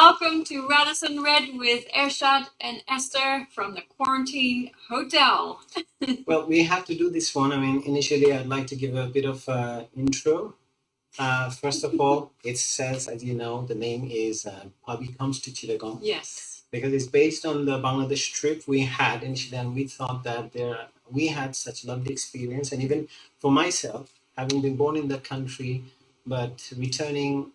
Welcome to Radisson Red with Ershad and Esther from the Quarantine Hotel. Well, we have to do this one. I mean, initially, I'd like to give a bit of intro. First of all, it says, as you know, the name is Pabi Comes to Chittagong. Yes. Because it's based on the Bangladesh trip we had initially, and we thought that we had such lovely experience. And even for myself, having been born in that country, but returning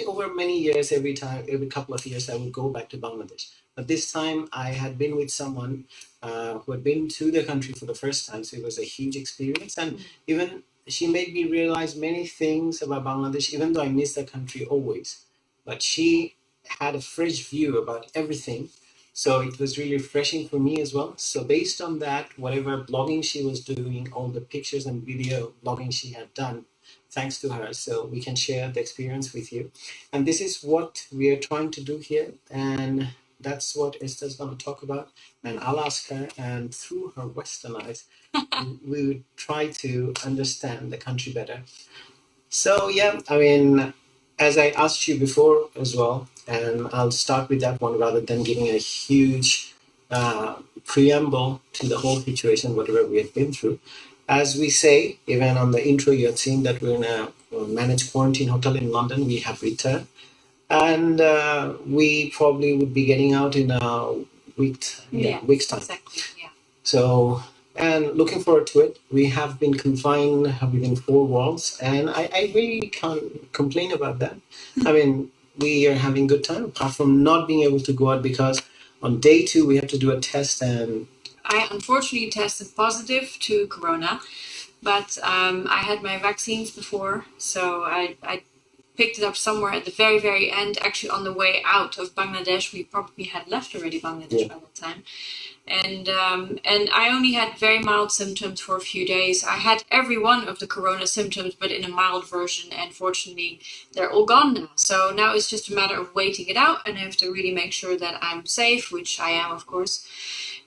over many years, every couple of years, I would go back to Bangladesh. But this time, I had been with someone who had been to the country for the first time, so it was a huge experience. And even she made me realize many things about Bangladesh, even though I miss the country always. But she had a fresh view about everything. So it was really refreshing for me as well. So based on that, whatever blogging she was doing, all the pictures and video blogging she had done, thanks to her, so we can share the experience with you. And this is what we are trying to do here. And that's what Esther's going to talk about. And I'll ask her, and through her Western eyes, we would try to understand the country better. So, yeah, I mean, as I asked you before as well, and I'll start with that one rather than giving a huge preamble to the whole situation, whatever we have been through. As we say, even on the intro, you had seen that we're in a managed quarantine hotel in London. We have returned, and we probably would be getting out in a week's time. Exactly. Yeah. So, and looking forward to it. We have been confined within four walls, and I really can't complain about that. I mean, we are having good time, apart from not being able to go out because on day 2 we have to do a test, and I unfortunately tested positive to corona, but I had my vaccines before, so I picked it up somewhere at the very, very end, actually on the way out of Bangladesh. We probably had left already Bangladesh by that time. And I only had very mild symptoms for a few days. I had every one of the corona symptoms, but in a mild version, and fortunately they're all gone now. So now it's just a matter of waiting it out, and I have to really make sure that I'm safe, which I am, of course.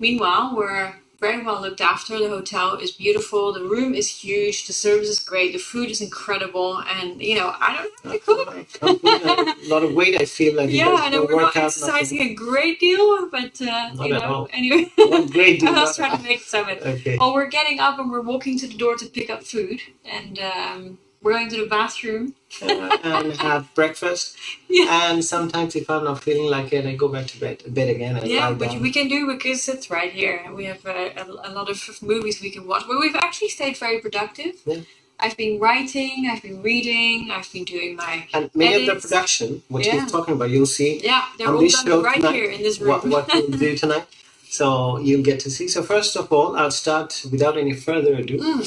Meanwhile, we're very well looked after. The hotel is beautiful. The room is huge. The service is great. The food is incredible. And, you know, I don't have to cook. A lot of weight, I feel like. Yeah, and we're not exercising a great deal, but, anyway. Not great deal. I was trying to make some of it. Okay. Well, we're getting up and we're walking to the door to pick up food. And we're going to the bathroom. And have breakfast. Yeah. And sometimes if I'm not feeling like it, I go back to bed again. And yeah, which we can do because it's right here. We have a lot of movies we can watch. But we've actually stayed very productive. Yeah. I've been writing, I've been reading, I've been doing my and many edits. Of the production, what he's talking about, you'll see. Yeah, they're all done right tonight, here in this room. What we'll do tonight. So you'll get to see. So first of all, I'll start without any further ado.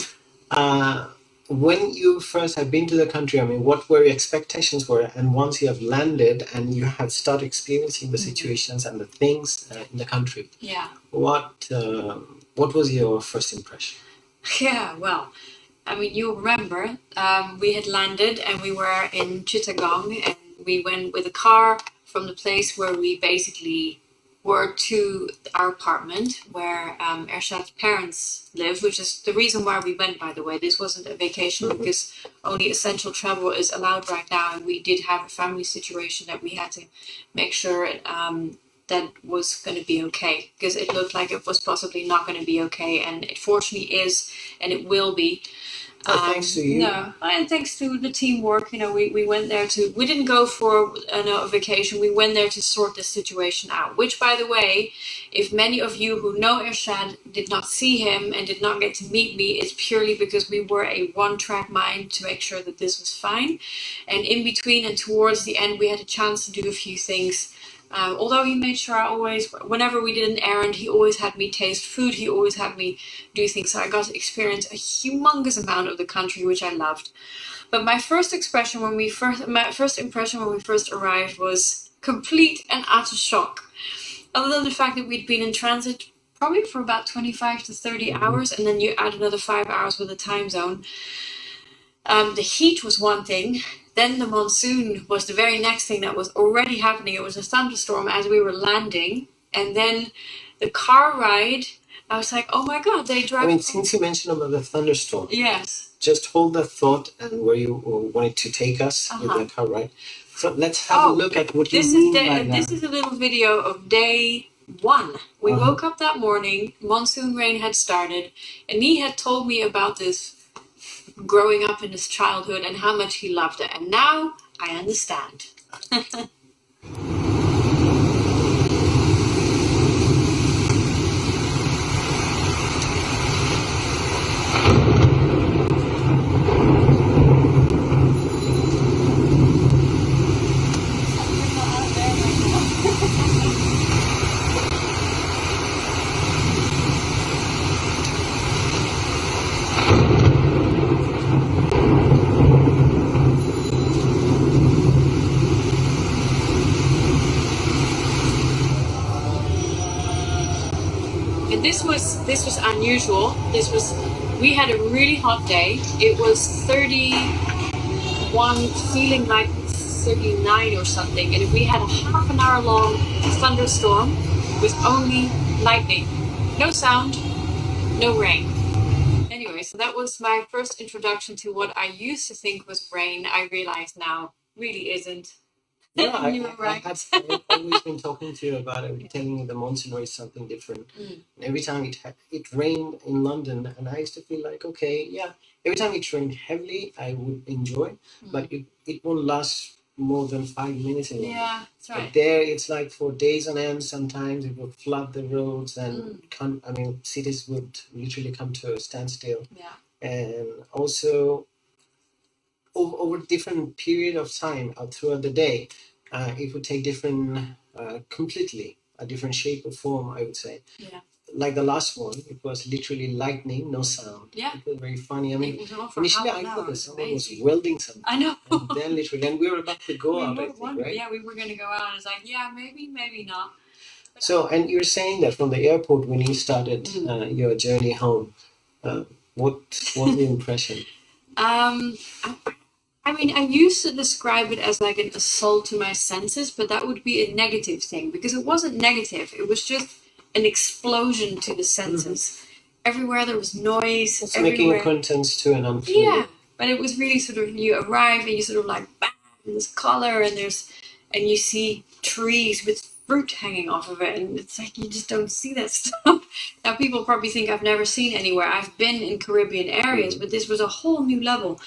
When you first have been to the country, I mean, what were your expectations were? And once you have landed and you have started experiencing the situations and the things in the country, what was your first impression? Yeah, well, I mean, you remember, we had landed and we were in Chittagong, and we went with a car from the place where we basically were to our apartment where Ershad's parents live, which is the reason why we went, by the way. This wasn't a vacation because only essential travel is allowed right now, and we did have a family situation that we had to make sure that was going to be okay, because it looked like it was possibly not going to be okay, and it fortunately is, and it will be. Thanks to you. No, and thanks to the teamwork. You know, we went there we didn't go for a vacation. We went there to sort this situation out. Which, by the way, if many of you who know Ershad did not see him and did not get to meet me, it's purely because we were a one-track mind to make sure that this was fine. And in between and towards the end, we had a chance to do a few things. Although he made sure whenever we did an errand, he always had me taste food, he always had me do things, so I got to experience a humongous amount of the country, which I loved. But my first impression when we first arrived was complete and utter shock. Other than the fact that we'd been in transit probably for about 25 to 30 hours, and then you add another 5 hours with the time zone. The heat was one thing. Then the monsoon was the very next thing that was already happening. It was a thunderstorm as we were landing. And then the car ride, I was like, oh my God, they drive. I mean, since you mentioned about the thunderstorm. Yes. Just hold that thought and where you wanted to take us with the car ride. So let's have a look at what you this mean is by that. this is a little video of day 1. We woke up that morning, monsoon rain had started, and he had told me about this growing up in his childhood and how much he loved it. And now I understand. And this was unusual. We had a really hot day. It was 31, feeling like 39 or something, and we had a half an hour long thunderstorm with only lightning. No sound, no rain. Anyway, so that was my first introduction to what I used to think was rain. I realize now really isn't. Yeah, I've always been talking to you about it, telling you the monsoon rain is something different. And every time it rained in London, and I used to feel like, okay, yeah, every time it rained heavily, I would enjoy, but it won't last more than 5 minutes in London. Yeah, that's right. But there, it's like for days on end. Sometimes it would flood the roads, and cities would literally come to a standstill. Yeah. And also, over different period of time throughout the day, it would take completely a different shape or form, I would say. Yeah. Like the last one, it was literally lightning, no sound. Yeah. It was very funny. I mean, it was on for initially half I an thought hour. that someone was Amazing. welding something. I know. And then literally, and we were about to go out, I think, right? Yeah, we were going to go out. It's like, yeah, maybe not. So, and you're saying that from the airport when you started your journey home, what was the impression? I mean, I used to describe it as like an assault to my senses, but that would be a negative thing because it wasn't negative. It was just an explosion to the senses. Everywhere there was noise. It's making acquaintance to an unfamiliar. Yeah, but it was really sort of, you arrive and you sort of like, bam, this color, and you see trees with fruit hanging off of it, and it's like you just don't see that stuff. Now people probably think I've never seen anywhere. I've been in Caribbean areas, but this was a whole new level.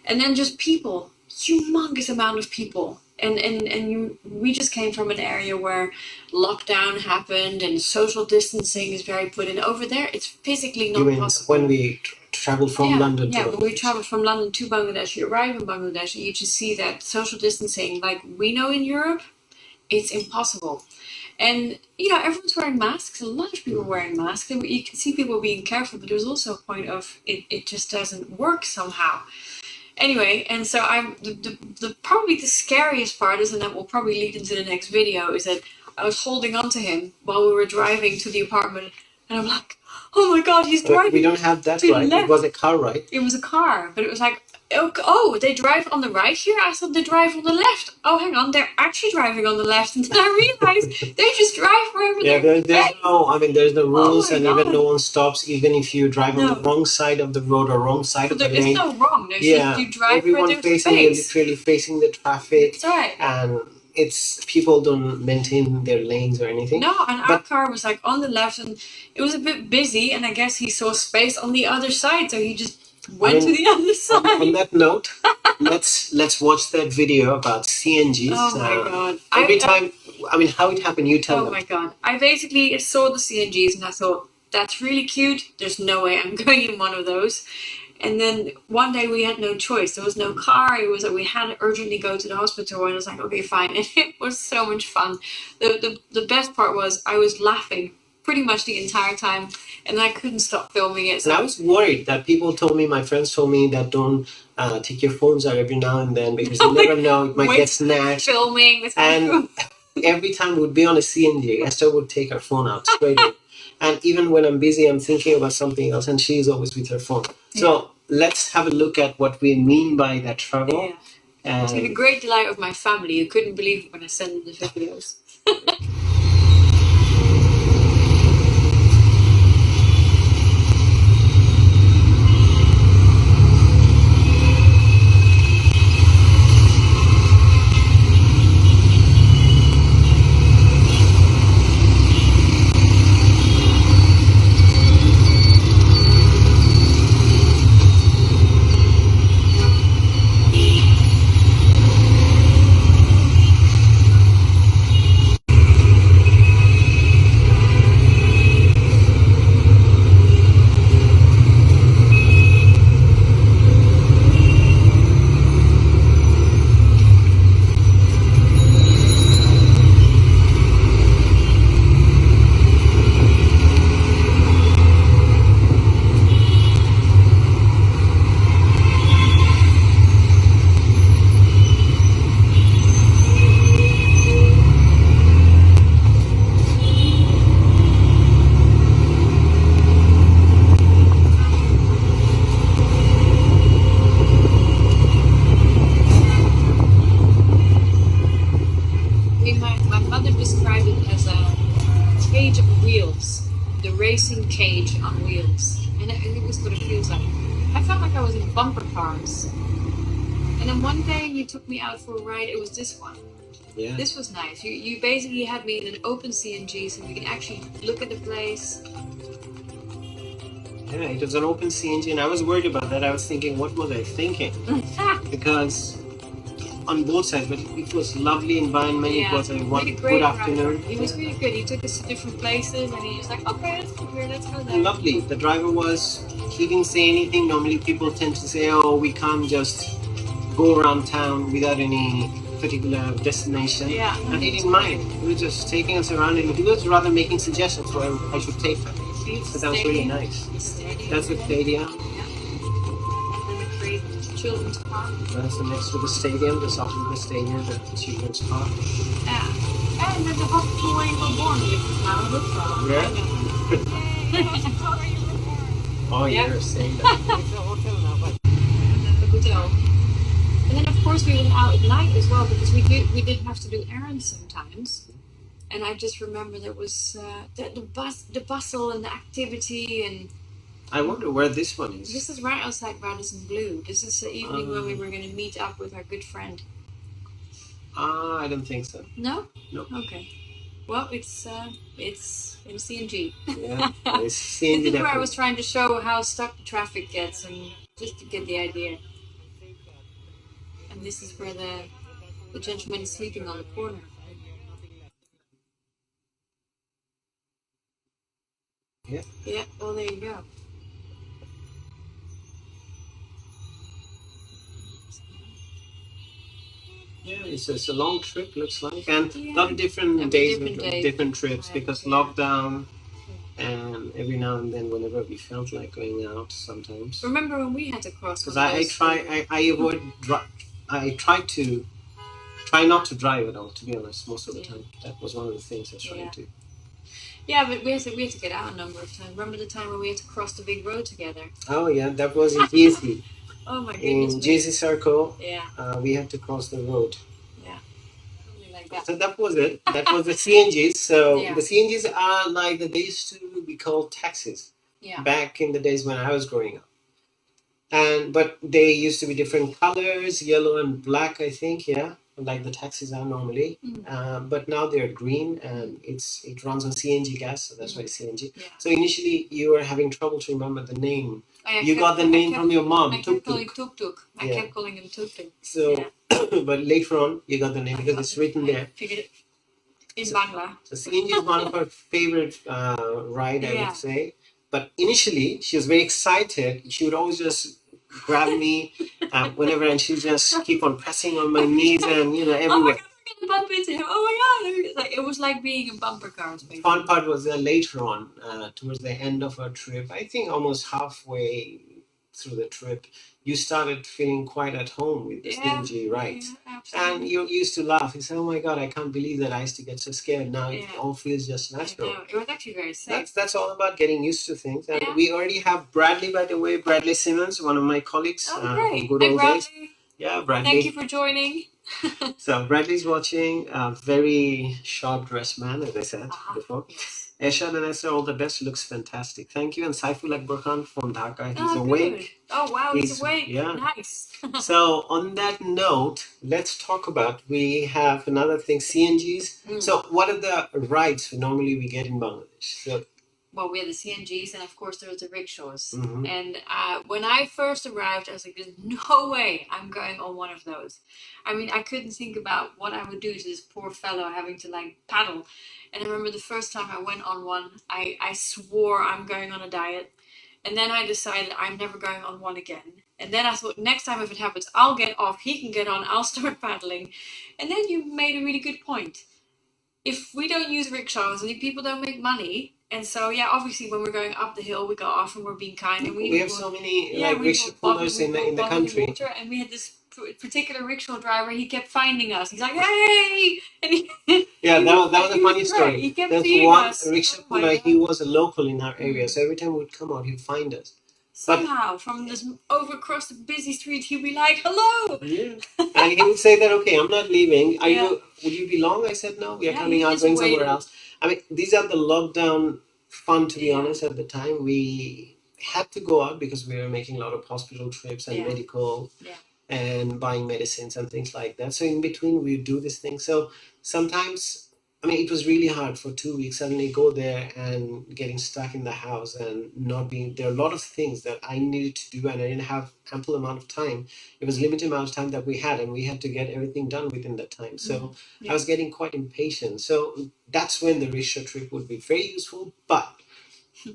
And then just people, humongous amount of people. We just came from an area where lockdown happened and social distancing is very put in. Over there, it's physically not possible. When we traveled from London to Bangladesh. When we traveled from London to Bangladesh, you arrive in Bangladesh and you just see that social distancing, like we know in Europe, it's impossible. And, everyone's wearing masks. A lot of people are wearing masks. And you can see people being careful, but there's also a point of it just doesn't work somehow. Anyway, and so the probably the scariest part is, and that will probably lead into the next video, is that I was holding on to him while we were driving to the apartment, and I'm like, oh my God, he's driving. We don't have that right. It was a car, right? It was a car, but it was like, oh, they drive on the right here? I thought they drive on the left. Oh, hang on, they're actually driving on the left. And then I realized they just drive wherever there's no rules, and even no one stops, even if you drive on the wrong side of the road or wrong side of the lane. There is no wrong. There's just, you drive everyone where there's space. Literally facing the traffic. That's right. And it's people don't maintain their lanes or anything. No, and our car was like on the left, and it was a bit busy, and I guess he saw space on the other side, so he just went to the other side. On that note, let's watch that video about CNGs. Oh my God! Every time, how it happened? You tell them. Oh my God! I basically saw the CNGs, and I thought, that's really cute. There's no way I'm going in one of those. And then one day we had no choice. There was no car. We had to urgently go to the hospital, and I was like, okay, fine. And it was so much fun. The best part was I was laughing pretty much the entire time, and I couldn't stop filming it. So. And I was worried that my friends told me that don't take your phones out every now and then because you never know, it might get snatched. Filming. And every time we would be on a CNG, Esther would take her phone out straight away. And even when I'm busy, I'm thinking about something else, and she's always with her phone. So let's have a look at what we mean by that travel. Yeah. To the great delight of my family, who couldn't believe it when I sent them the videos. My mother described it as a cage of wheels, the racing cage on wheels, and it was what it feels like. I felt like I was in bumper cars. And then one day you took me out for a ride. It was this one. Yeah. This was nice. You basically had me in an open CNG, so we can actually look at the place. Yeah, it was an open CNG, and I was worried about that. I was thinking, what was I thinking? Because on both sides, but it was lovely environment. Yeah. It was a really good afternoon. He was really good. He took us to different places, and he was like, "Okay, let's go here, let's go there." Lovely. The driver was. He didn't say anything. Normally, people tend to say, "Oh, we can't just go around town without any particular destination." Yeah. And he didn't mind. He was just taking us around, and he was rather making suggestions where I should take them. So that was really nice. That's the stadium. Children's park. That's the next to the stadium, the south of the stadium, the children's park. Yeah. And then the hospital where you were born, which is now a hotel. Yeah. Oh, yeah. You're saying that. It's a hotel now, but. The hotel. And then of course we went out at night as well because we did have to do errands sometimes. And I just remember there was the bustle and the activity and. I wonder where this one is. This is right outside Radisson Blue. This is the evening when we were going to meet up with our good friend. I don't think so. No? No. Okay. Well, it's in CNG. Yeah, it's CNG. This is where I was trying to show how stuck the traffic gets, and just to get the idea. And this is where the gentleman is sleeping on the corner. Yeah. Yeah. Well, there you go. Yeah, it's a long trip, looks like, and a lot of different days, different trips because lockdown, and every now and then, whenever we felt like going out, sometimes. Remember when we had to cross? Because I try not to drive at all. To be honest, most of the time, that was one of the things I tried to. Yeah, but we had to get out a number of times. Remember the time when we had to cross the big road together? Oh yeah, that was in GC. Oh my goodness. In GC Circle, we had to cross the road. Yeah. Something like that. So that was it. That was the CNGs. So the CNGs are like they used to be called taxis. Yeah. Back in the days when I was growing up. But they used to be different colors, yellow and black, I think, like the taxis are normally. But now they're green and it runs on CNG gas, so that's why it's CNG. Yeah. So initially you were having trouble to remember the name. You got the name from your mom, Tuk Tuk. I kept calling him Tuk Tuk. So, but later on you got the name because it's written there. Figured it in Bangla. So CNG is one of her favorite ride, I would say. But initially she was very excited. She would always just grab me whenever, and she'd just keep on pressing on my knees and everywhere. Oh my God, I'm gonna bump into him. Oh my God! It was like being in bumper cars. The fun part was later on, towards the end of our trip. I think almost halfway through the trip, you started feeling quite at home with the CNG, right? Yeah, and you used to laugh. You said, "Oh my God, I can't believe that I used to get so scared." Now it all feels just natural. It was actually very safe. That's all about getting used to things. And we already have Bradley, by the way, Bradley Simmons, one of my colleagues. Oh, great. Good old days. Yeah, Bradley. Thank you for joining. So Bradley's watching. Very sharp dressed man, as I said before. Yes. Ershad and Esther, all the best. Looks fantastic. Thank you. And Saiful Akbar Khan from Dhaka. He's awake. Good. Oh, wow. He's awake. Yeah. Nice. So on that note, let's talk about, we have another thing, CNGs. So what are the rides normally we get in Bangladesh? Well, we had the CNGs, and of course there was the rickshaws. And when I first arrived, I was like, "There's no way I'm going on one of those." I mean, I couldn't think about what I would do to this poor fellow having to paddle. And I remember the first time I went on one, I swore I'm going on a diet. And then I decided I'm never going on one again. And then I thought, next time if it happens, I'll get off, he can get on, I'll start paddling. And then you made a really good point. If we don't use rickshaws, and people don't make money, and so obviously when we're going up the hill, we go off and we're being kind, and we have so many rickshaw pullers in the country. And we had this particular rickshaw driver. He kept finding us. He's like, "Hey!" And that was a funny story. He kept There's seeing one us. rickshaw puller. He was a local in our area, so every time we'd come out, he'd find us. Somehow, from this over across the busy street, he'd be like, "Hello." Yeah. And he would say that, okay, I'm not leaving. Are you? Would you be long? I said, no, we are coming out, going somewhere else. I mean, these are the lockdown fun, to be honest, at the time. We had to go out because we were making a lot of hospital trips and medical and buying medicines and things like that. So in between, we do this thing. So sometimes, I mean, it was really hard for 2 weeks. Suddenly go there and getting stuck in the house and not being there. Are a lot of things that I needed to do, and I didn't have ample amount of time. It was limited amount of time that we had, and we had to get everything done within that time. So I was getting quite impatient. So that's when the rickshaw trip would be very useful. But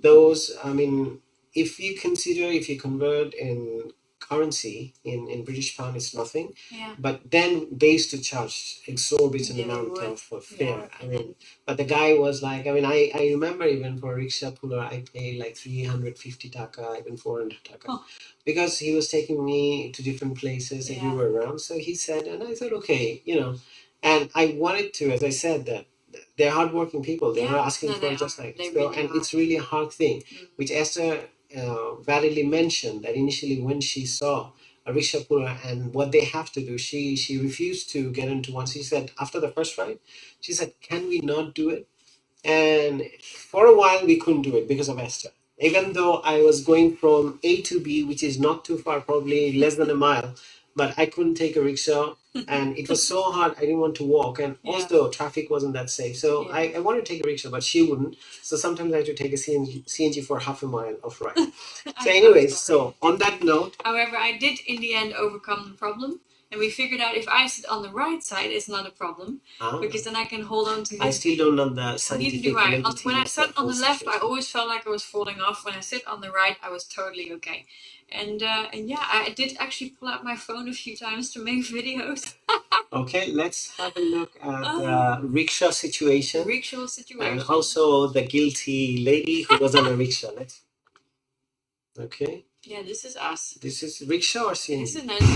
those, I mean, if you consider, if you convert in currency in British pound, it's nothing. But then they used to charge exorbitant amount of fare. I mean, but the guy was like, I mean, I remember even for a rickshaw puller, I paid like 350 taka, even 400 taka. Because he was taking me to different places and we were around. So he said, and I thought, okay, you know, and I wanted to, as I said, that they're hardworking people. They're not asking for just like so, really and it's really a hard thing, which Esther validly mentioned that initially when she saw a rickshaw puller and what they have to do, she refused to get into one. She said after the first ride, she said, "Can we not do it?" And for a while, we couldn't do it because of Esther. Even though I was going from A to B, which is not too far, probably less than a mile, but I couldn't take a rickshaw. And it was so hard, I didn't want to walk. And also, traffic wasn't that safe. So I wanted to take a rickshaw, but she wouldn't. So sometimes I had to take a CNG for half a mile of ride. So, anyways, so on that note. However, I did in the end overcome the problem. And we figured out if I sit on the right side, it's not a problem. Because then I can hold on to I still don't know the scientific validity. When I sat on the left, I always felt like I was falling off. When I sit on the right, I was totally okay. And yeah, I did actually pull out my phone a few times to make videos. Okay, let's have a look at the rickshaw situation. Rickshaw situation. And also the guilty lady who was on a rickshaw. Let's. Okay. Yeah, this is us. This is rickshaw or CNG? This is nice.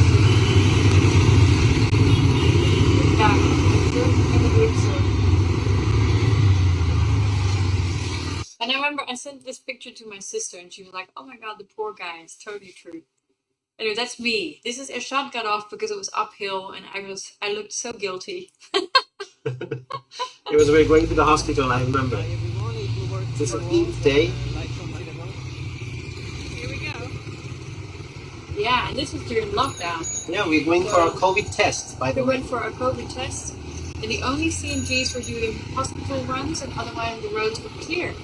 And I remember I sent this picture to my sister and she was like, "Oh my god, the poor guy." It's totally true. Anyway, that's me. This is Ershad got off because it was uphill and I looked so guilty. It was we were going to the hospital, I remember. This is a peak day. Here we go. Yeah, and this is during lockdown. Yeah, we're going for a COVID test, by the way. We went for a COVID test, and the only CNGs were doing hospital runs, and otherwise the roads were clear.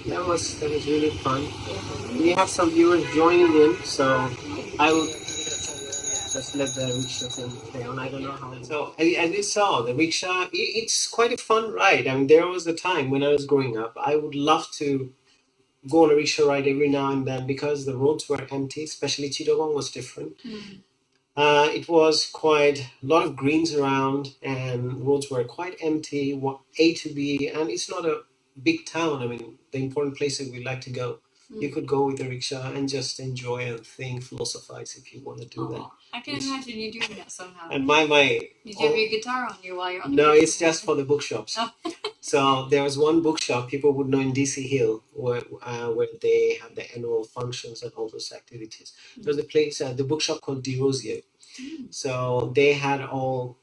That was really fun. We have some viewers joining in, so I will just let the rickshaw thing play on. I don't know how. So as you saw, the rickshaw, it's quite a fun ride. I mean, there was a time when I was growing up, I would love to go on a rickshaw ride every now and then because the roads were empty, especially Chittagong was different. It was quite a lot of greens around and roads were quite empty, A to B, and it's not a big town. I mean, the important places we like to go. You could go with a rickshaw and just enjoy and think, philosophize if you want to do that. I can imagine you doing that somehow. And Did you have your guitar on you while you're on the No, it's just for the bookshops. So there was one bookshop people would know in DC Hill where they have the annual functions and all those activities. There's a place, the bookshop called De Rosier. So they had all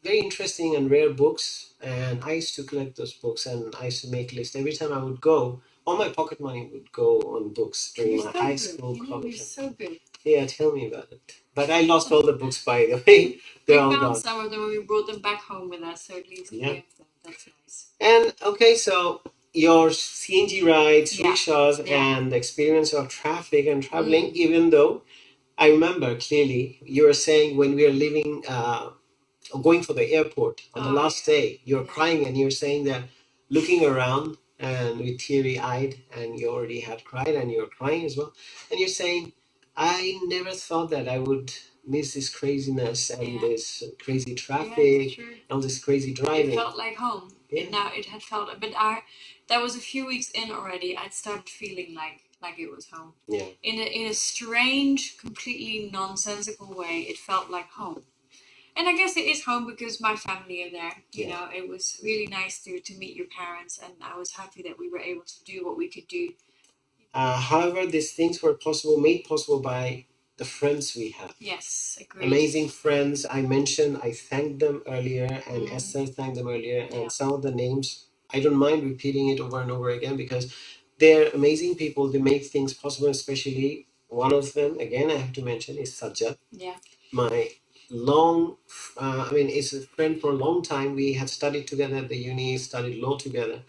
very interesting and rare books, and I used to collect those books and I used to make lists. Every time I would go, all my pocket money would go on books during my high school, college. So good. Yeah, tell me about it. But I lost all the books, by the way. They're all gone. We gone. found some of them and we brought them back home with us, so at least we have them. That's nice. And okay, so your CNG rides, rickshaws, and the experience of traffic and traveling, even though I remember clearly you were saying when we were leaving, going for the airport on the last day, you were crying and you were saying that looking around and with teary eyed, and you already had cried and you were crying as well. And you're saying, I never thought that I would miss this craziness and this crazy traffic, all this crazy driving. It felt like home. It had felt, but that was a few weeks in already. I'd started feeling like it was home. Yeah. In a strange, completely nonsensical way, it felt like home. And I guess it is home because my family are there. You know, it was really nice to meet your parents, and I was happy that we were able to do what we could do. However, these things were made possible by the friends we have. Yes, agreed. Amazing friends. I thanked them earlier, and Esther thanked them earlier, and some of the names, I don't mind repeating it over and over again because they're amazing people. They make things possible, especially one of them, again, I have to mention, is Sajjad. Yeah. My it's a friend for a long time. We had studied together at the uni, studied law together.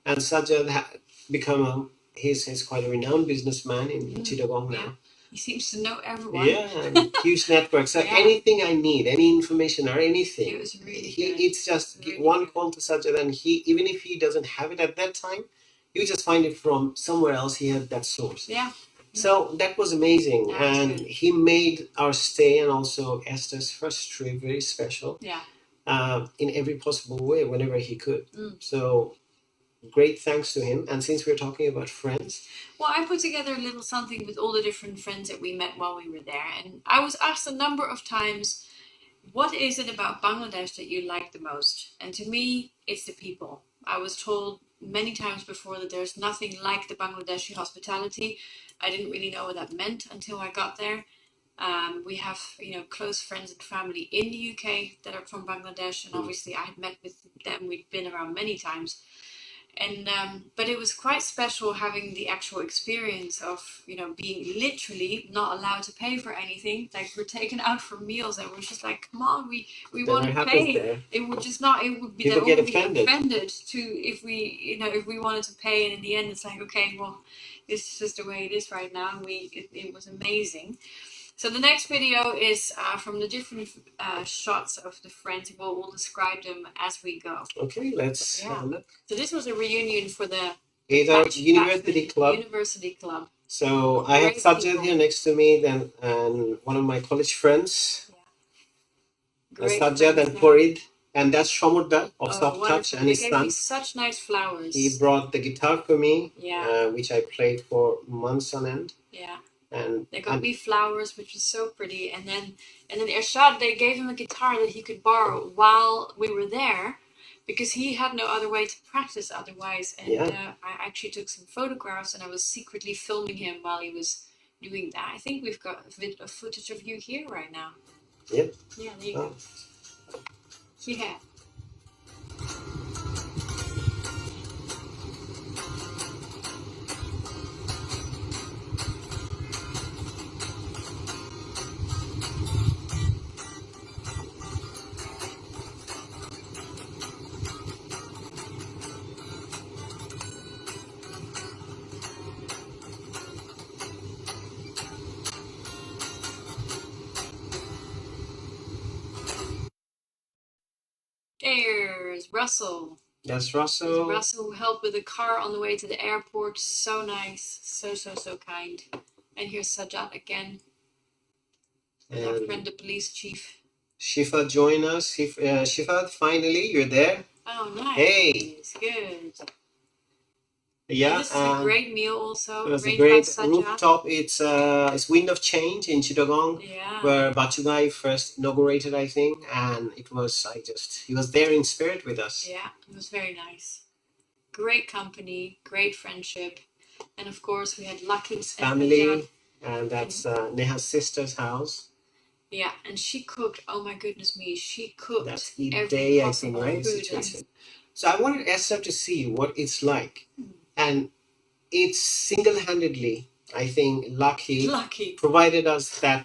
And Sajjad had become he's quite a renowned businessman in Chittagong now. Yeah. He seems to know everyone. Yeah, huge network. So anything I need, any information or anything, it was really it's just really one call to Sajjad, and he, even if he doesn't have it at that time, you just find it from somewhere else. He had that source. Yeah. So that was amazing, That's and good. he made our stay and also Esther's first trip very special. Yeah. In every possible way, whenever he could. So great thanks to him. And since we're talking about friends, well, I put together a little something with all the different friends that we met while we were there, and I was asked a number of times, what is it about Bangladesh that you like the most? And to me, it's the people. I was told many times before that there's nothing like the Bangladeshi hospitality. I didn't really know what that meant until I got there. We have, close friends and family in the UK that are from Bangladesh, and obviously I had met with them. We'd been around many times. And but it was quite special having the actual experience of being literally not allowed to pay for anything. Like, we're taken out for meals and we're just like, come on, we want to pay. There. It would just not. It would be people get offended to if we wanted to pay, and in the end it's like, okay, well, this is just the way it is right now. And it was amazing. So the next video is from the different shots of the friends. We'll describe them as we go. Okay, let's have a look. So this was a reunion for the University Club. University Club. So I have Sajjad here next to me, then, and one of my college friends, Sajjad and Farid, and that's Shamurda of Soft Touch and his son. They gave me such nice flowers. He brought the guitar for me, yeah, which I played for months on end. Yeah. And they got me flowers, which was so pretty, and then Ershad, they gave him a guitar that he could borrow while we were there, because he had no other way to practice otherwise. And I actually took some photographs, and I was secretly filming him while he was doing that. I think we've got a bit of footage of you here right now. Yep. Yeah, there you go. Yeah. There's Russell. That's Russell. There's Russell, who helped with the car on the way to the airport. So nice. So kind. And here's Sajjad again. And our friend, the police chief. Shifa joined us. Shifa, finally, you're there. Oh, nice. Hey. Good. Yeah, and this is a great meal also. It was a great rooftop. It's Wind of Change in Chittagong, where Bachugai first inaugurated, I think, and it was he was there in spirit with us. Yeah, it was very nice. Great company, great friendship, and of course we had Lucky's family, and that's Neha's sister's house. Yeah, and she cooked. Oh my goodness me, she cooked. That's every day, I think, right? So I wanted Esther to see what it's like. And it's single-handedly, I think, Lucky provided us that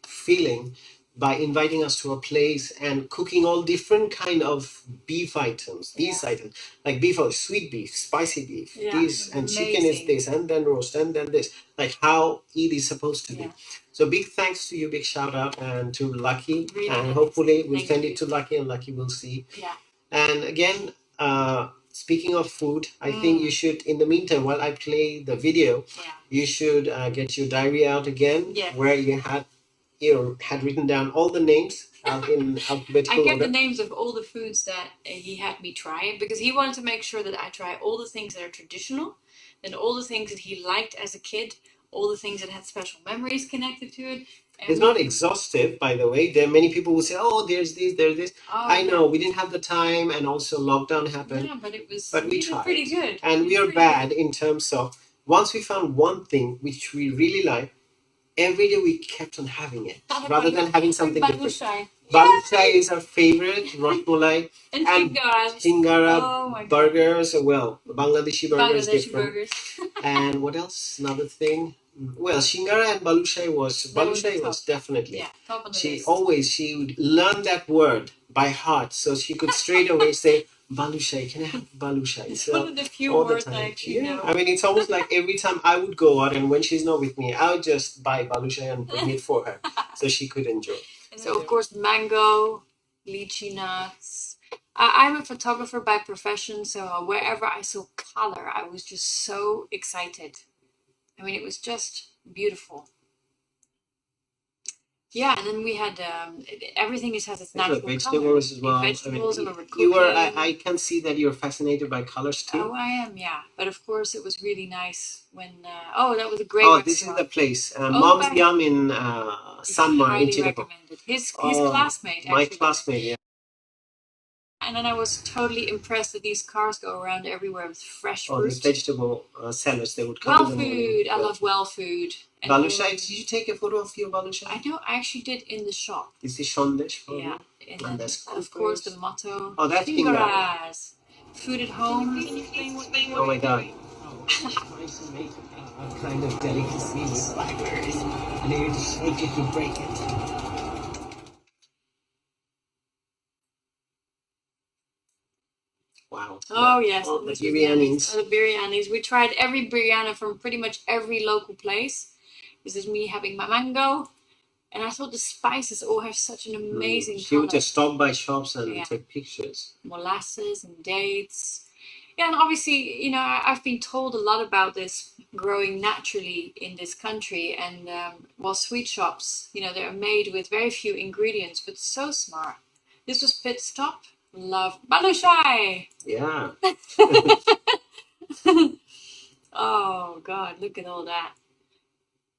feeling by inviting us to a place and cooking all different kind of beef items. These items, like beef, sweet beef, spicy beef, this, and chicken is this, and then roast, and then this, like how Eid is supposed to be. So big thanks to you, big shout out, and to Lucky, really and hopefully we'll send it to Lucky, and Lucky will see. Yeah. And again, speaking of food, I think you should, in the meantime, while I play the video, you should get your diary out again, where you had written down all the names in alphabetical order. I kept the names of all the foods that he had me try, because he wanted to make sure that I try all the things that are traditional, and all the things that he liked as a kid, all the things that had special memories connected to it. It's not exhaustive, by the way. There are many people who say, "Oh, there's this." I know we didn't have the time, and also lockdown happened. Yeah, but it was. But we tried. Pretty good. And we are bad in terms of once we found one thing which we really like, every day we kept on having it rather than having something different. Baluchai is our favorite, Rosmalai, and Chingara, oh burgers. Well, Bangladeshi burger is Bangladeshi different. burgers. And what else? Another thing. Well, Shingara and Baluchai was definitely. Yeah, top of the She list. she would learn that word by heart, so she could straight away say Baluchai. Can I have Baluchai? It's So one of the few all the words time. I actually know. I mean, it's almost like every time I would go out, and when she's not with me, I would just buy Baluchai and bring it for her, so she could enjoy. And so, of course, mango, lychee nuts. I'm a photographer by profession, so wherever I saw color, I was just so excited. I mean, it was just beautiful. Yeah, and then we had everything has its natural vegetables as well. Vegetables, and we were cooking. You were. I can see that you're fascinated by colors too. Oh, I am. Yeah, but of course, it was really nice when. That was a great. Oh, this is the place. Mom's Yum in Sanmar in Chittagong. His classmate. My classmate. Yeah. And then I was totally impressed that these cars go around everywhere with fresh fruit. Oh, these vegetable sellers, they would come in the morning. Food. I love well food. Baluchai, did you take a photo of your Baluchai? I know, I actually did in the shop. This is Shondesh? Yeah. And then, of course, the motto. Oh, that's Fingaras. Food at home. Oh my god. A kind of delicacy with blackberries. And you just shake it to break it. Wow. Oh, yes. The biryanis. The biryanis. We tried every biryani from pretty much every local place. This is me having my mango. And I thought the spices all have such an amazing She would just stop by shops and take pictures. Molasses and dates. Yeah, and obviously, I've been told a lot about this growing naturally in this country. And, sweet shops, they're made with very few ingredients, but so smart. This was Pit Stop. Love Baluchai. Yeah. Oh God, look at all that.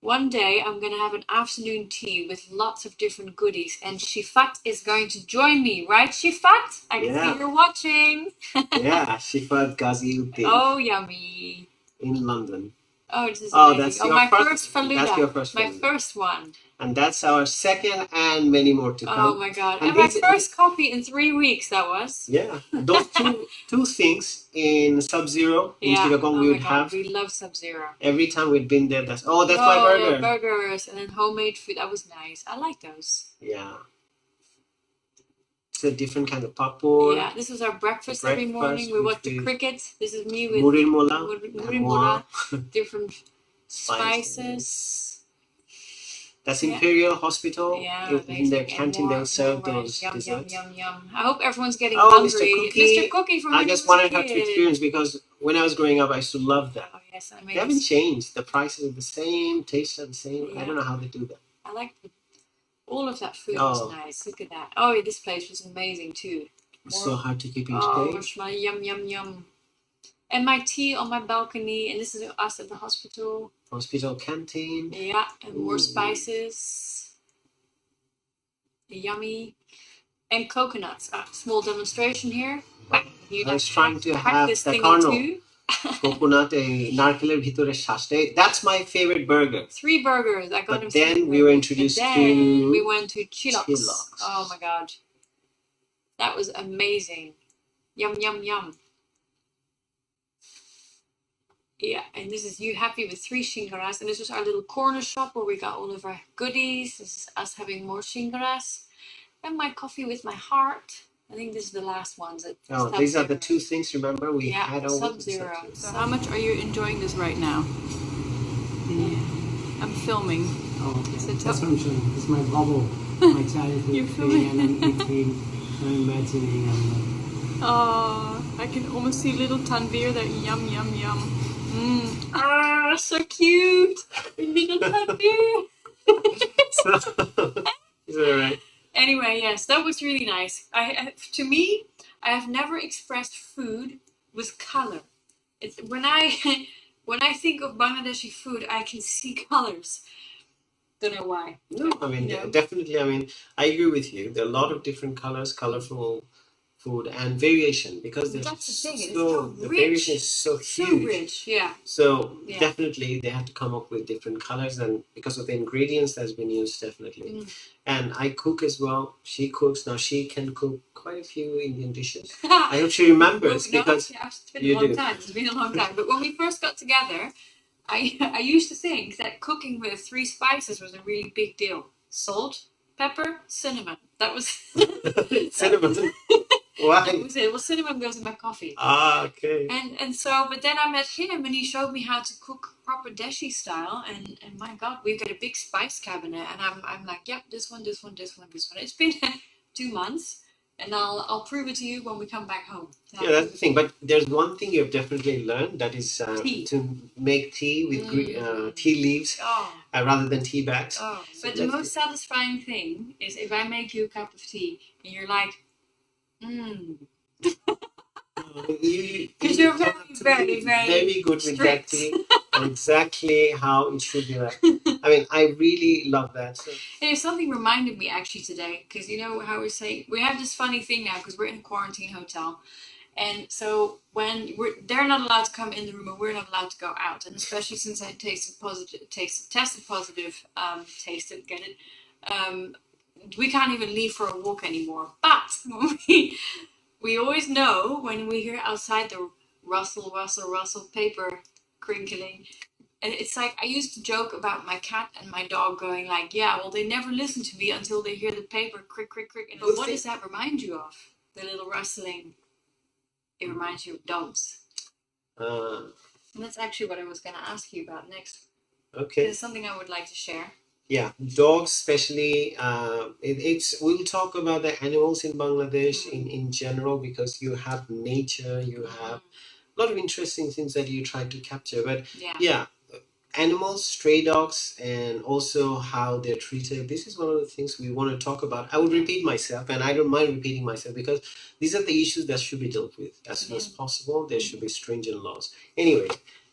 One day I'm gonna have an afternoon tea with lots of different goodies, and Shifat is going to join me, right, Shifat? I can see you're watching. Yeah, Shifat Ghaziuddin. Oh, yummy. In London. Oh, this is amazing. That's your my first faluda. That's your first My first one. And that's our second and many more to come. Oh my god. And my first copy in 3 weeks, that was. Yeah. Those two things in Sub-Zero in Chittagong we would have. We love Sub-Zero. Every time we'd been there, that's my burger. Yeah, burgers and then homemade food. That was nice. I like those. Yeah. It's a different kind of papur. Yeah, this was our breakfast every morning. We watched the cricket. This is me with Murir mola, different spices. That's Imperial Hospital. Yeah, in their canteen they serve those desserts. Yum. I hope everyone's getting hungry. Mr. Cookie from I just wanted her to experience, because when I was growing up I used to love that. Oh yes, they haven't changed. The prices are the same, tastes are the same. Yeah. I don't know how they do that. I like all of that food was nice. Look at that. Oh, this place was amazing too. It's so hard to keep in shape. Oh, yum. And my tea on my balcony, and this is us at the hospital. Hospital canteen. Yeah, and more spices. Yummy. And coconuts. Small demonstration here. I was trying to have the carno. Coconut narkeler bhitore shashte. That's my favorite burger. 3 burgers. I got them. But then we were introduced to. We went to Chilox. Oh my god. That was amazing. Yum. Yeah, and this is you happy with 3 shingaras, and this was our little corner shop where we got all of our goodies. This is us having more shingaras, and my coffee with my heart. I think this is the last ones. These are the 2 things. Remember, we had all Sub-Zero. So how much are you enjoying this right now? Yeah, I'm filming. Oh, that's what I'm showing. This is my bubble, my childhood. You're filming. And I'm eating, I'm imagining. I can almost see little Tanvir there. Yum. So cute. Little Tanvir. Is that right? Anyway, yes, that was really nice. To me, I have never expressed food with color. When I think of Bangladeshi food, I can see colors. Don't know why. No, I mean, definitely. I mean, I agree with you. There are a lot of different colors, colorful food and variation, because there's That's the thing. It's so so the rich. variation is so So huge. rich, yeah. So Yeah. definitely they have to come up with different colors, and because of the ingredients that's been used, definitely. And I cook as well. She cooks now. She can cook quite a few Indian dishes. I hope she remembers because it's been you a long do. time. It's been a long time. But when we first got together, I used to think that cooking with 3 spices was a really big deal. Salt, pepper, cinnamon. That was Cinnamon. Why? that was it. Well, cinnamon goes in my coffee. Ah, okay. And so, but then I met him and he showed me how to cook proper Deshi style. And my God, we've got a big spice cabinet. And I'm like, yep, this one, this one, this one, this one. It's been 2 months. And I'll prove it to you when we come back home. Yeah, that's the thing. But there's one thing you've definitely learned, that is Tea. to make tea with tea leaves rather than tea bags. Oh, but the most satisfying thing is if I make you a cup of tea and you're like, because you're very good strict. with that tea. Exactly how it should be. Like. I mean, I really love that. So. And something reminded me actually today, because you know how we're saying we have this funny thing now because we're in a quarantine hotel, and so when they're not allowed to come in the room and we're not allowed to go out, and especially since I tested positive, we can't even leave for a walk anymore. But we always know when we hear outside the rustle, rustle, rustle paper crinkling. And it's like I used to joke about my cat and my dog going like, yeah, well, they never listen to me until they hear the paper crick, crick, crick. And what does that remind you of? The little rustling. It reminds you of dogs. And that's actually what I was going to ask you about next. Okay. It's something I would like to share. Yeah, dogs especially. We'll talk about the animals in Bangladesh in general, because you have nature, you have a lot of interesting things that you try to capture. But yeah, animals, stray dogs, and also how they're treated. This is one of the things we want to talk about. I would repeat myself, and I don't mind repeating myself, because these are the issues that should be dealt with as soon as possible. There should be stringent laws. Anyway,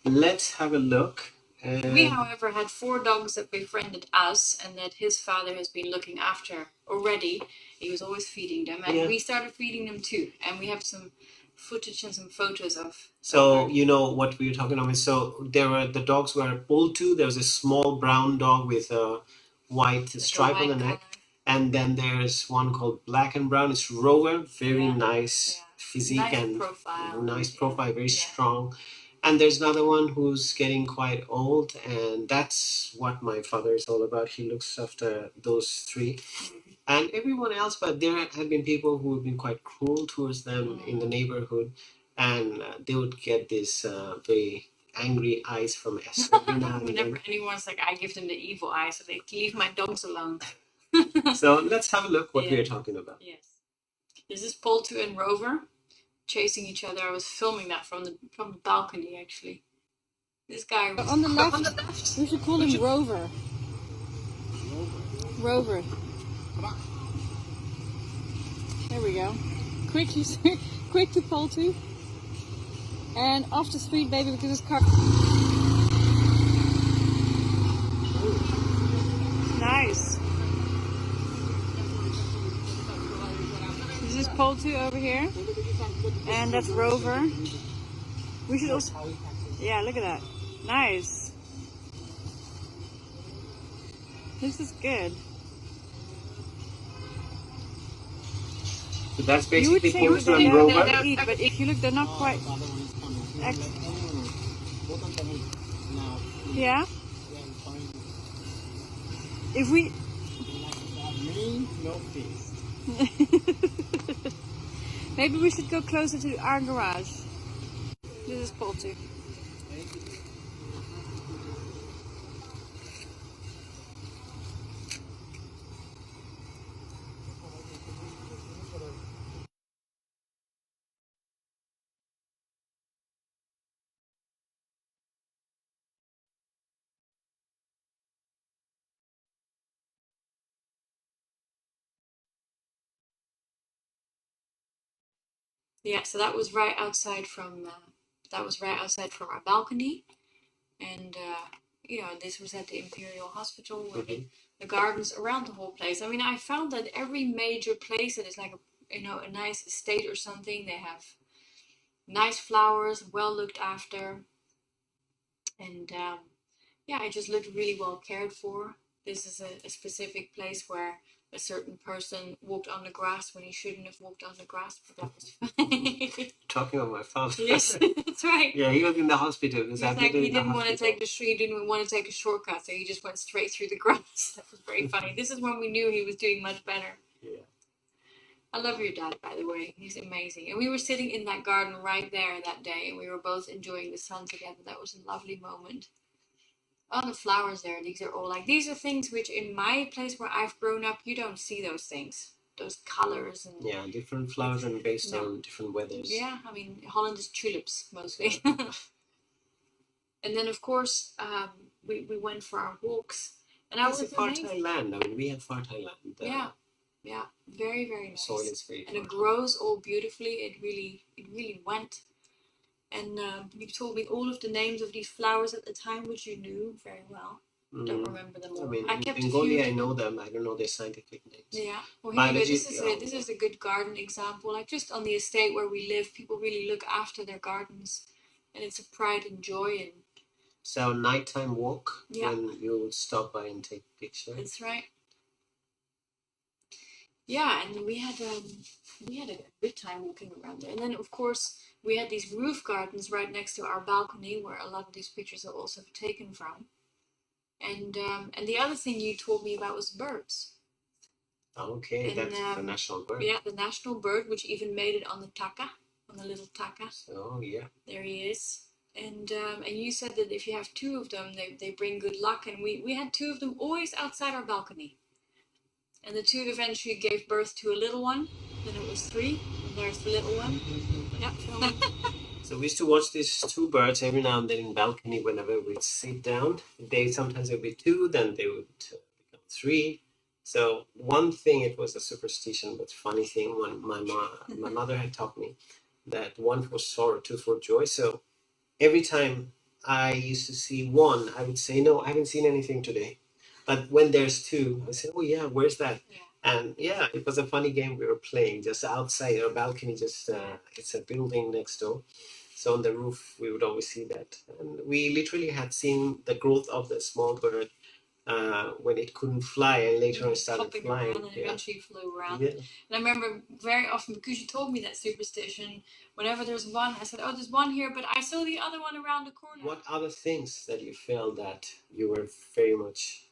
let's have a look. We, however, had 4 dogs that befriended us and that his father has been looking after already. He was always feeding them, and we started feeding them too. And we have some footage and some photos of. So you know what we were talking about. So the dogs were pulled to. There was a small brown dog with a white stripe on the neck, and then there's one called black and brown. It's Rover, very nice physique and nice profile, very strong. And there's another one who's getting quite old, and that's what my father is all about. He looks after those 3. And everyone else, but there have been people who have been quite cruel towards them in the neighborhood, and they would get this very angry eyes from Esther. Whenever anyone's like, I give them the evil eye, so they leave my dogs alone. So let's have a look what we're talking about. Yes. This is Poltu and Rover chasing each other. I was filming that from the balcony, actually. This guy on the left. We should call him Rover. Rover. There we go. Quick to Poltu. And off the street, baby, because this car. Nice. This is Poltu over here, and that's Rover. We should also. Yeah, look at that. Nice. This is good. So that's basically you would think Poltu and Rover. They eat, but if you look, they're not quite. Yeah. If we. Maybe we should go closer to our garage. This is Poltu. Yeah, so that was right outside from our balcony, and you know, this was at the Imperial Hospital with the gardens around the whole place. I mean, I found that every major place that is like a nice estate or something. They have nice flowers, well looked after, and yeah, it just looked really well cared for. This is a specific place where a certain person walked on the grass when he shouldn't have walked on the grass, but that was fine. Talking about my father. Yes, that's right. Yeah, he was in the hospital. Exactly. He didn't want to take the street. He didn't want to take a shortcut, so he just went straight through the grass. That was very funny. This is when we knew he was doing much better. Yeah. I love your dad, by the way. He's amazing. And we were sitting in that garden right there that day, and we were both enjoying the sun together. That was a lovely moment. Oh, the flowers there. These are all these are things which in my place where I've grown up, you don't see those things. Those colors and yeah, different flowers and based on different weathers. Yeah, I mean Holland is tulips mostly. And then of course we went for our walks, and I was fertile land. I mean, we have fertile land. Yeah, very very nice. Soil is very and fertile. It grows all beautifully. It really went. And you told me all of the names of these flowers at the time, which you knew very well. Don't remember them all. I mean, I kept Bengali, I know them. I don't know their scientific names. Yeah. Well, here this is a good garden example. Like just on the estate where we live, people really look after their gardens, and it's a pride and joy. And so nighttime walk, when you stop by and take pictures. That's right. Yeah, and we had a good time walking around there. And then of course we had these roof gardens right next to our balcony where a lot of these pictures are also taken from. And the other thing you told me about was birds. Okay, and, that's the national bird. Yeah, the national bird, which even made it on the taka, on the little taka. Oh yeah. There he is. And you said that if you have two of them, they bring good luck. And we had two of them always outside our balcony. And the two eventually gave birth to a little one. Then it was three. And there's the little one. Yeah. So we used to watch these two birds every now and then in balcony whenever we'd sit down. Sometimes it would be two, then they would become three. So one thing, it was a superstition, but funny thing, when my mother had taught me that one for sorrow, two for joy. So every time I used to see one, I would say, no, I haven't seen anything today. But when there's two, I say, oh yeah, where's that? Yeah. And yeah, it was a funny game we were playing just outside our balcony. Just it's a building next door, so on the roof we would always see that. And we literally had seen the growth of the small bird when it couldn't fly, and later on it started flying. And eventually flew around. Yeah. And I remember very often, because you told me that superstition, whenever there's one, I said, oh, there's one here, but I saw the other one around the corner. What other things that you felt that you were very much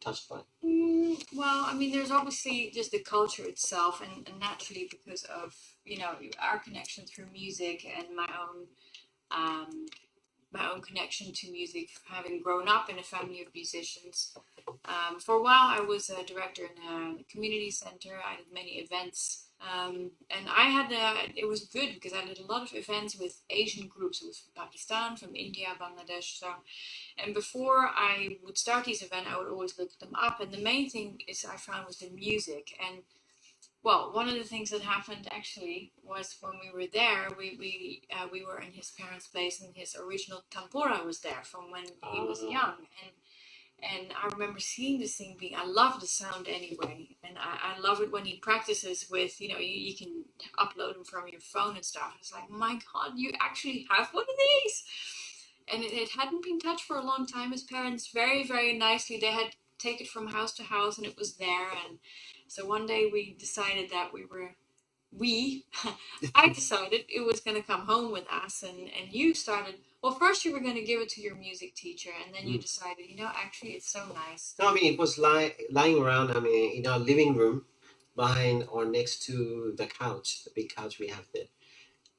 touched by? Well, I mean, there's obviously just the culture itself, and naturally because of our connection through music and my own connection to music, having grown up in a family of musicians. For a while, I was a director in a community center. I did many events, and it was good because I did a lot of events with Asian groups. It was from Pakistan, from India, Bangladesh. And before I would start these events, I would always look them up. And the main thing I found was the music. And well, one of the things that happened actually was when we were there, we were in his parents' place, and his original tampura was there from when he was young. And I remember seeing this thing I love the sound anyway. And I love it when he practices with, you can upload them from your phone and stuff. It's like, my God, you actually have one of these. And it hadn't been touched for a long time. His parents very, very nicely, they had taken it from house to house, and it was there. And so one day we decided that I decided it was going to come home with us, and you started, well, first you were going to give it to your music teacher, and then you decided, actually it's so nice. No, I mean, it was lying around, I mean, in our living room behind or next to the couch, the big couch we have there.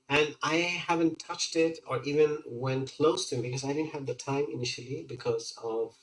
And I haven't touched it or even went close to it because I didn't have the time initially because of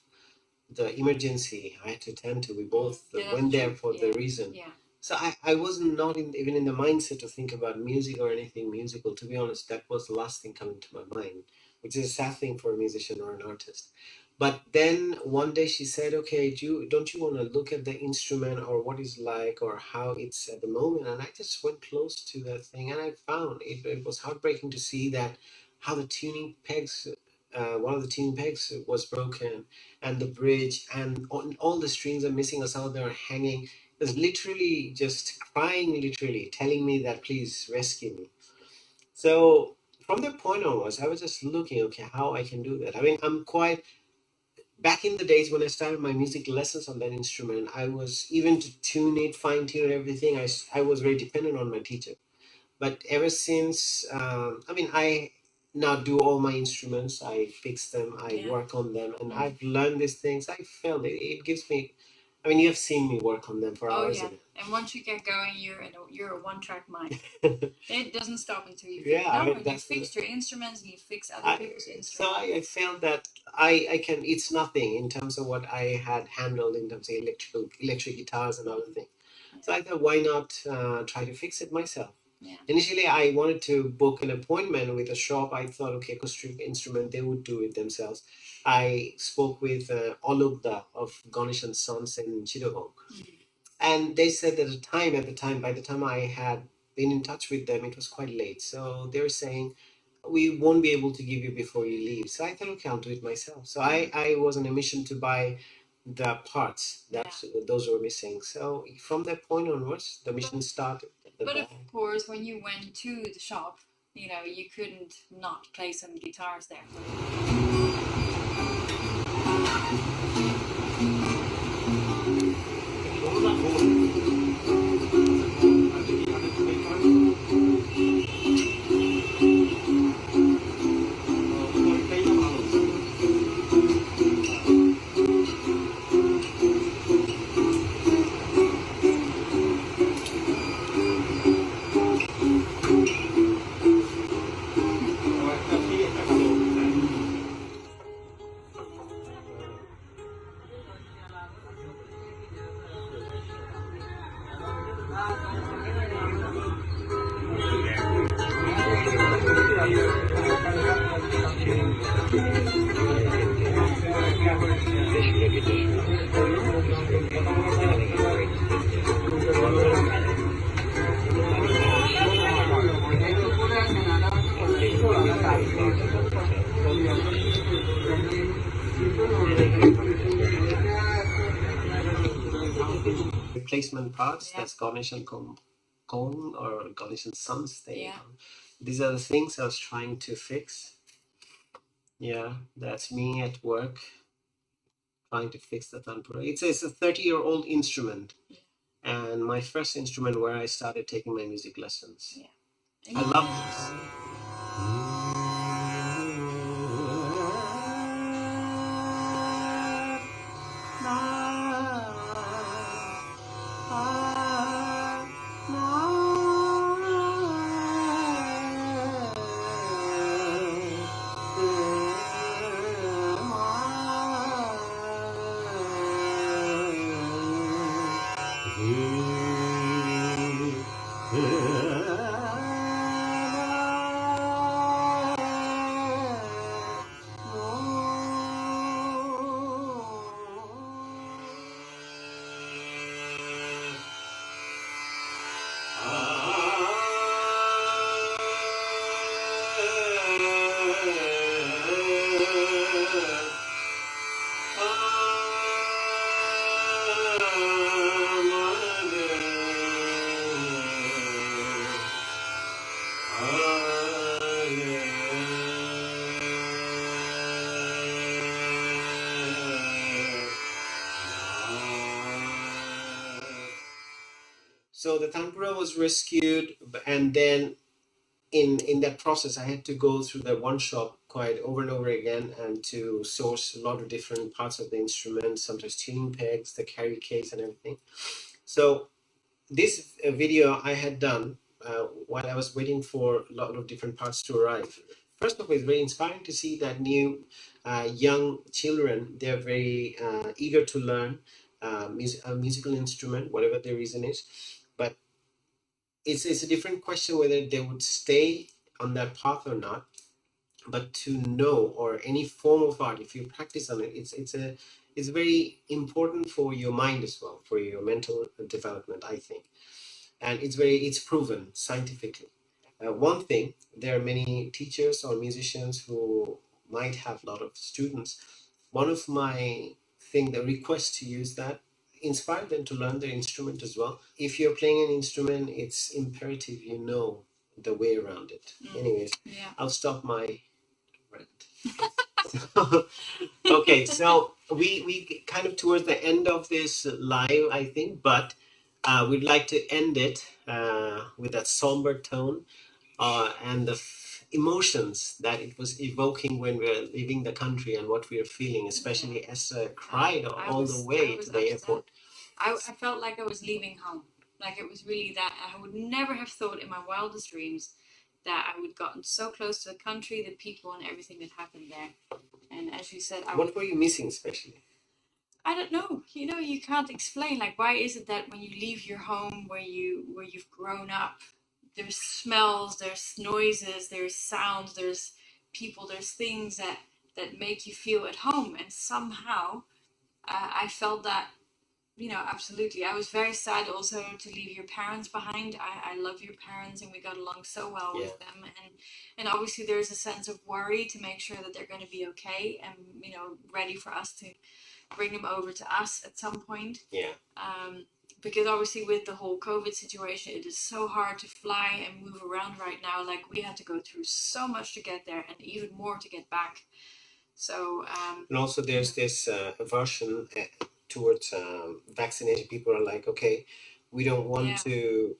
the emergency I had to attend to. We both went there for the reason. Yeah. So I was not even in the mindset to think about music or anything musical. To be honest, that was the last thing coming to my mind, which is a sad thing for a musician or an artist. But then one day she said, okay, don't you want to look at the instrument or what it's like or how it's at the moment? And I just went close to that thing, and I found it was heartbreaking to see that how the tuning pegs, one of the tuning pegs was broken, and the bridge and all the strings are missing or some of them are hanging. was literally just crying, literally telling me that please rescue me. So from that point onwards, I was just looking, okay, how I can do that. I mean, I'm quite back in the days when I started my music lessons on that instrument. I was even to tune it, fine tune everything. I was very dependent on my teacher. But ever since, I mean, I now do all my instruments. I fix them. I work on them, and I've learned these things. I felt it. It gives me. I mean, you have seen me work on them for hours. Oh yeah, and once you get going, you're a one-track mind. It doesn't stop until you fix. I mean, you fixed your instruments and you fix other people's instruments. So I felt that I can. It's nothing in terms of what I had handled in terms of electric guitars and other things. So I thought, why not try to fix it myself? Yeah. Initially, I wanted to book an appointment with a shop. I thought, okay, acoustic instrument, they would do it themselves. I spoke with Alamgir of Ganesh and Sons in Chittagong. And they said at by the time I had been in touch with them, it was quite late. So they were saying, we won't be able to give you before you leave. So I thought, okay, I'll do it myself. So I was on a mission to buy the parts that those were missing. So from that point onwards, the mission started. But of course, when you went to the shop, you know, you couldn't not play some guitars there. Replacement parts, that's Ganesh and Kong or Ganesh and Sons thing. These are the things I was trying to fix. Yeah, that's me at work trying to fix the tanpura. It's a 30-year-old instrument, and my first instrument where I started taking my music lessons. I love this. So the tanpura was rescued, and then in that process, I had to go through that one shop quite over and over again and to source a lot of different parts of the instrument, sometimes tuning pegs, the carry case, and everything. So this video I had done while I was waiting for a lot of different parts to arrive. First of all, it's very inspiring to see that new young children, they're very eager to learn a musical instrument, whatever the reason is. But it's a different question whether they would stay on that path or not. But to know, or any form of art, if you practice on it, it's very important for your mind as well, for your mental development, I think. And it's proven scientifically. One thing, there are many teachers or musicians who might have a lot of students. One of my the request to use that inspire them to learn their instrument as well. If you're playing an instrument, it's imperative you know the way around it. Anyways, I'll stop my rant. Okay, so we kind of towards the end of this live, I think, but we'd like to end it with that somber tone and the emotions that it was evoking when we were leaving the country and what we were feeling. Especially Esther cried all the way to the airport. I felt like I was leaving home. Like it was really that. I would never have thought in my wildest dreams that I would gotten so close to the country, the people, and everything that happened there. And as you said, what were you missing especially? I don't know. You know, you can't explain. Like, why is it that when you leave your home, where you've grown up, there's smells, there's noises, there's sounds, there's people, there's things that make you feel at home, and somehow I felt that. You know, absolutely. I was very sad also to leave your parents behind. I love your parents and we got along so well with them. And obviously there's a sense of worry to make sure that they're going to be okay and, you know, ready for us to bring them over to us at some point. Yeah. Because obviously with the whole COVID situation, it is so hard to fly and move around right now. Like we had to go through so much to get there and even more to get back. So, and also there's this aversion towards vaccination. People are like, okay, we don't want to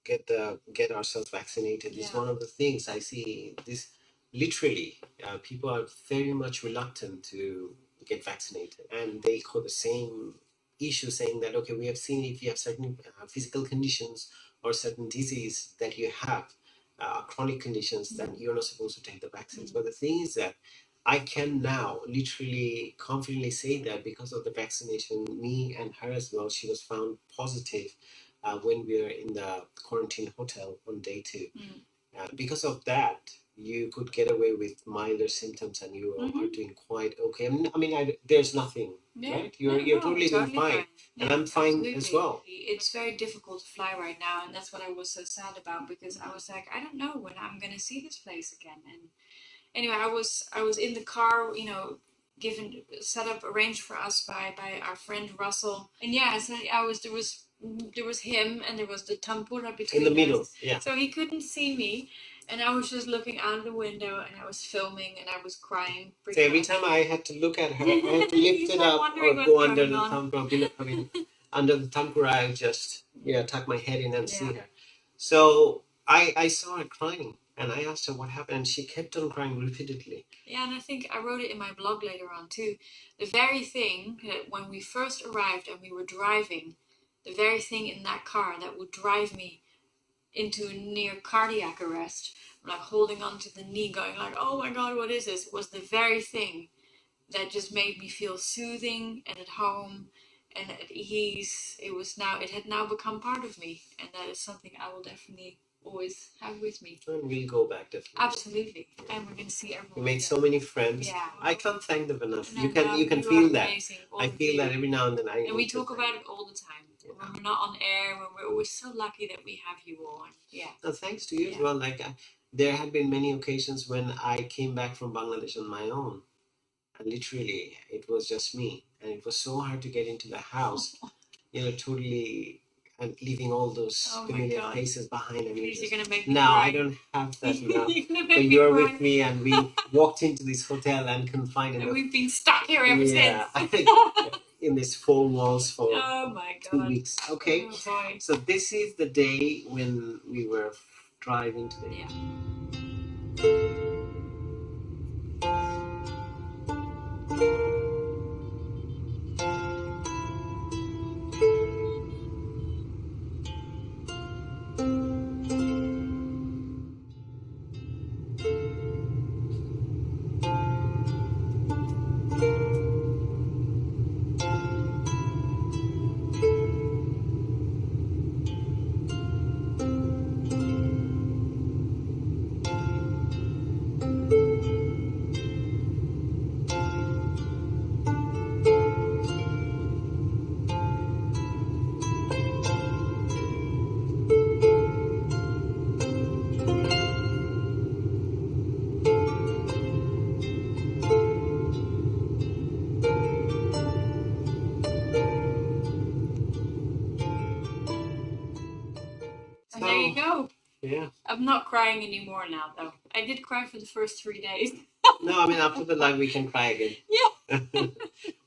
get ourselves vaccinated. It's one of the things I see. This literally, people are very much reluctant to get vaccinated, and they call the same issue, saying that okay, we have seen if you have certain physical conditions or certain disease that you have, chronic conditions, then you're not supposed to take the vaccines. But the thing is that I can now literally confidently say that because of the vaccination, me and her as well, she was found positive when we were in the quarantine hotel on day 2. Because of that, you could get away with milder symptoms and you are doing quite okay. I mean, there's nothing, right? You're totally doing fine. And I'm fine as well. It's very difficult to fly right now, and that's what I was so sad about, because I was like, I don't know when I'm going to see this place again. And anyway, I was in the car, you know, arranged for us by our friend Russell. And yeah, so there was him and there was the tempura between in the middle us. So he couldn't see me, and I was just looking out of the window and I was filming and I was crying. So every time I had to look at her, I had to lift it up or go under the tempura. I mean, under the tempura, I just tuck my head in and see her. So I saw her crying. And I asked her what happened, and she kept on crying repeatedly. Yeah, and I think I wrote it in my blog later on too. The very thing that when we first arrived and we were driving, the very thing in that car that would drive me into a near cardiac arrest, like holding on to the knee, going like, oh my God, what is this? Was the very thing that just made me feel soothing and at home and at ease. It had now become part of me, and that is something I will definitely always have with me. And we'll go back definitely. Absolutely. And we're going to see everyone. We made so many friends. Yeah. I can't thank them enough. You can feel that. I feel that every now and then. And we talk about it all the time. When we're not on air, when we're always so lucky that we have you all. Yeah. No, thanks to you as well. Like there have been many occasions when I came back from Bangladesh on my own. And literally it was just me. And it was so hard to get into the house. Totally, and leaving all those familiar faces behind. I mean, you're gonna make me no, cry. I don't have that now. But you're with me, and we walked into this hotel and confined. And we've been stuck here ever since. In these 4 walls for 2 2 weeks. Okay, so this is the day when we were driving today. I'm not crying anymore now, though. I did cry for the first 3 days. No, I mean, after the live, we can cry again. Yeah.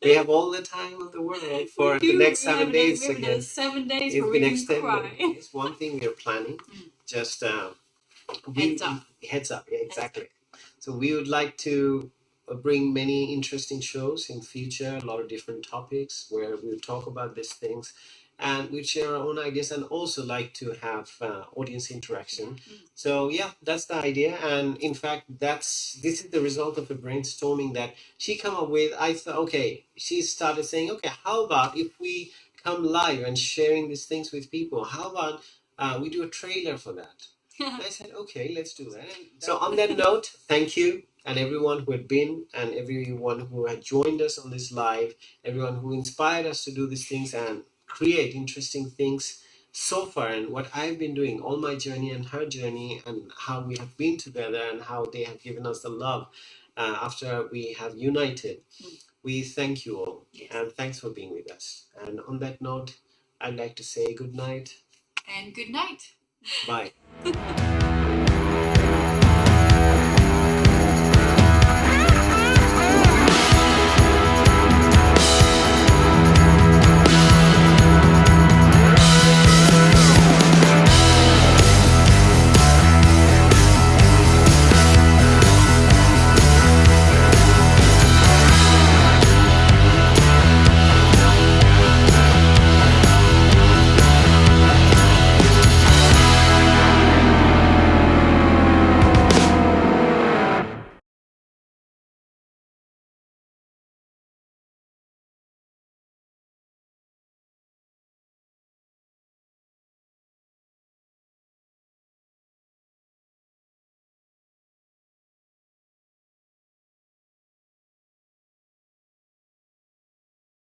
We have all the time of the world for the next 7 days again. 7 days It's where we been can extended. cry. It's one thing we are planning. Just Heads up. Heads up, yeah, exactly. So we would like to bring many interesting shows in future, a lot of different topics where we'll talk about these things and we share our own ideas and also like to have audience interaction. So yeah, that's the idea. And in fact, this is the result of a brainstorming that she come up with. I thought, okay, she started saying, okay, how about if we come live and sharing these things with people? How about we do a trailer for that? And I said, okay, let's do that. So on that note, thank you and everyone who had been and everyone who had joined us on this live, everyone who inspired us to do these things and create interesting things so far, and what I've been doing, all my journey and her journey, and how we have been together and how they have given us the love after we have united. We thank you all, and thanks for being with us. And on that note, I'd like to say good night. And good night. Bye.